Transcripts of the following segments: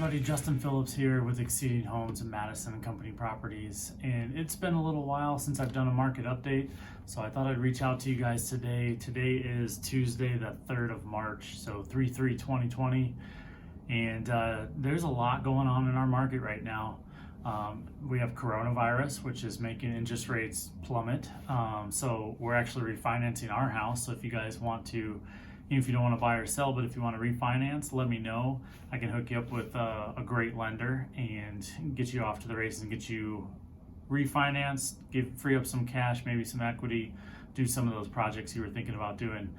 everybody, Justin Phillips here with Exceeding Homes and Madison and Company Properties, and it's been a little while since I've done a market update, so I thought I'd reach out to you guys today. Today is Tuesday the 3rd of March, so 3/3/2020, and there's a lot going on in our market right now. We have coronavirus, which is making interest rates plummet, so we're actually refinancing our house. So if you guys want to, if you don't want to buy or sell, but if you want to refinance, let me know. I can hook you up with a great lender and get you off to the races and get you refinanced, free up some cash, maybe some equity, do some of those projects you were thinking about doing.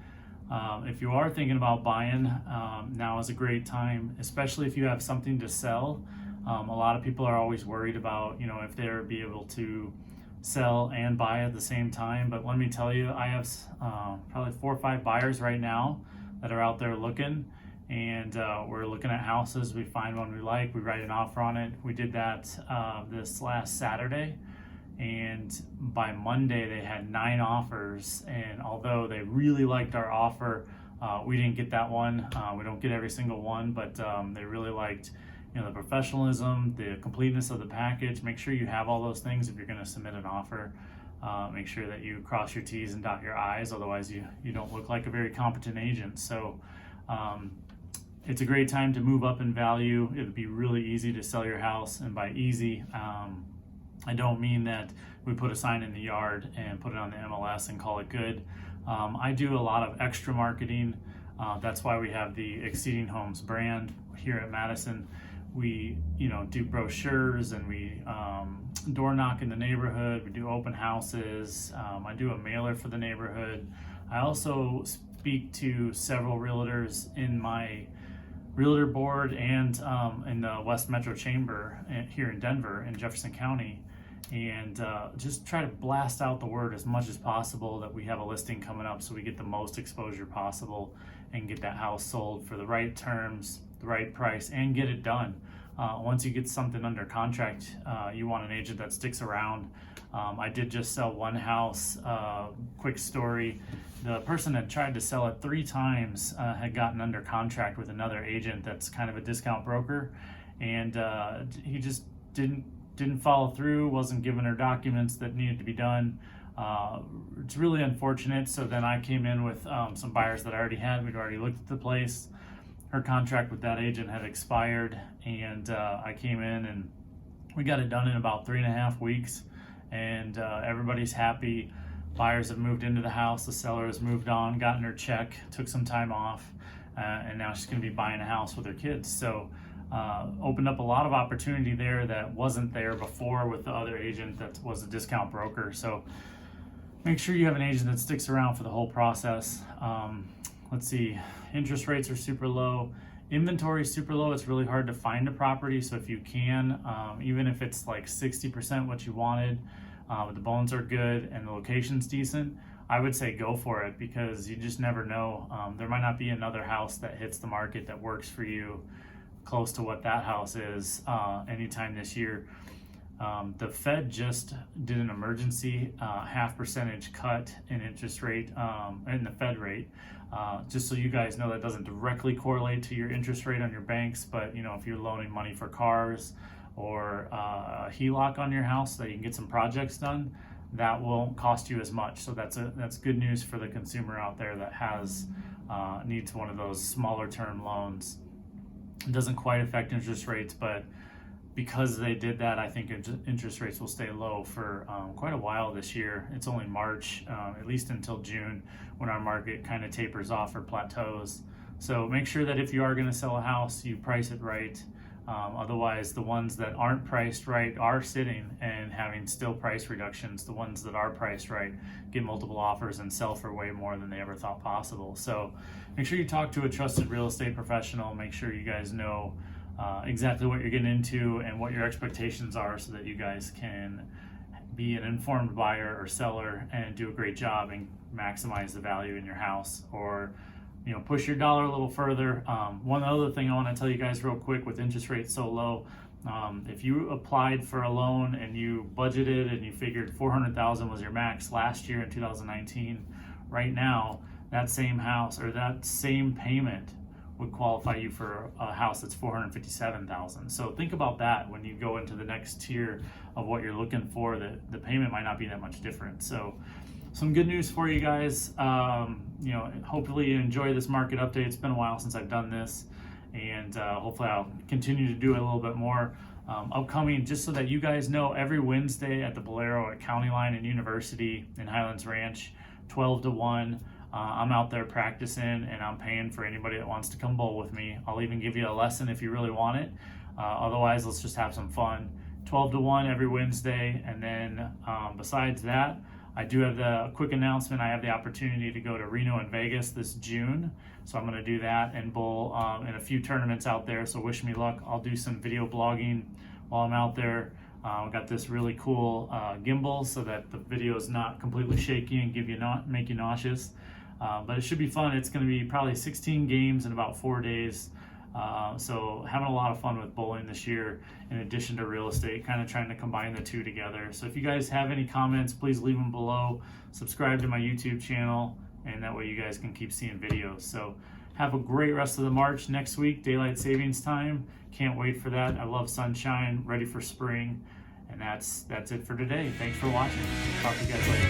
If you are thinking about buying, now is a great time, especially if you have something to sell. A lot of people are always worried about, if they'll be able to sell and buy at the same time. But let me tell you, I have probably 4 or 5 buyers right now that are out there looking, and we're looking at houses. We find one we like, we write an offer on it. We did that this last Saturday, and by Monday they had 9 offers, and although they really liked our offer, we didn't get that one. We don't get every single one, but they really liked the professionalism, the completeness of the package. Make sure you have all those things if you're going to submit an offer. Make sure that you cross your T's and dot your I's, otherwise you don't look like a very competent agent. So it's a great time to move up in value. It'll be really easy to sell your house, and by easy, I don't mean that we put a sign in the yard and put it on the MLS and call it good. I do a lot of extra marketing. That's why we have the Exceeding Homes brand here at Madison. We do brochures, and we door knock in the neighborhood. We do open houses. I do a mailer for the neighborhood. I also speak to several realtors in my realtor board and in the West Metro Chamber here in Denver in Jefferson County, and just try to blast out the word as much as possible that we have a listing coming up, so we get the most exposure possible and get that house sold for the right terms, the right price, and get it done. Once you get something under contract, you want an agent that sticks around. I did just sell one house. Quick story: the person had tried to sell it 3 times, had gotten under contract with another agent that's kind of a discount broker, and he just didn't follow through, wasn't giving her documents that needed to be done. It's really unfortunate. So then I came in with some buyers that I already had. We'd already looked at the place. Her contract with that agent had expired, and I came in and we got it done in about 3.5 weeks, and everybody's happy. Buyers have moved into the house, the seller has moved on, gotten her check, took some time off, and now she's going to be buying a house with her kids. So opened up a lot of opportunity there that wasn't there before with the other agent that was a discount broker. So make sure you have an agent that sticks around for the whole process. Let's see, interest rates are super low. Inventory is super low. It's really hard to find a property. So if you can, even if it's like 60% what you wanted, but the bones are good and the location's decent, I would say go for it, because you just never know. There might not be another house that hits the market that works for you close to what that house is anytime this year. The Fed just did an emergency 0.5% cut in interest rate, in the Fed rate. Just so you guys know, that doesn't directly correlate to your interest rate on your banks, but if you're loaning money for cars or a HELOC on your house so that you can get some projects done, that won't cost you as much. So that's good news for the consumer out there that has needs one of those smaller term loans. It doesn't quite affect interest rates, but because they did that, I think interest rates will stay low for quite a while this year. It's only March, at least until June, when our market kind of tapers off or plateaus. So make sure that if you are going to sell a house, you price it right. Otherwise, the ones that aren't priced right are sitting and having still price reductions. The ones that are priced right get multiple offers and sell for way more than they ever thought possible. So make sure you talk to a trusted real estate professional. Make sure you guys know exactly what you're getting into and what your expectations are, so that you guys can be an informed buyer or seller and do a great job and maximize the value in your house, or push your dollar a little further. One other thing I want to tell you guys real quick, with interest rates so low, if you applied for a loan and you budgeted and you figured $400,000 was your max last year in 2019, right now that same house or that same payment would qualify you for a house that's $457,000. So think about that when you go into the next tier of what you're looking for. The payment might not be that much different. So some good news for you guys. You know, hopefully you enjoy this market update. It's been a while since I've done this, and hopefully I'll continue to do it a little bit more. Upcoming, just so that you guys know, every Wednesday at the Bowlero at County Line and University in Highlands Ranch, 12 to 1. I'm out there practicing, and I'm paying for anybody that wants to come bowl with me. I'll even give you a lesson if you really want it. Otherwise, let's just have some fun. 12 to 1 every Wednesday. And then besides that, I do have the quick announcement. I have the opportunity to go to Reno and Vegas this June. So I'm going to do that and bowl in a few tournaments out there. So wish me luck. I'll do some video blogging while I'm out there. I've got this really cool gimbal so that the video is not completely shaky and make you nauseous. But it should be fun. It's going to be probably 16 games in about 4 days. So having a lot of fun with bowling this year, in addition to real estate, kind of trying to combine the two together. So if you guys have any comments, please leave them below. Subscribe to my YouTube channel, and that way you guys can keep seeing videos. So have a great rest of the March. Next week, daylight savings time. Can't wait for that. I love sunshine, ready for spring. And that's it for today. Thanks for watching. Talk to you guys later.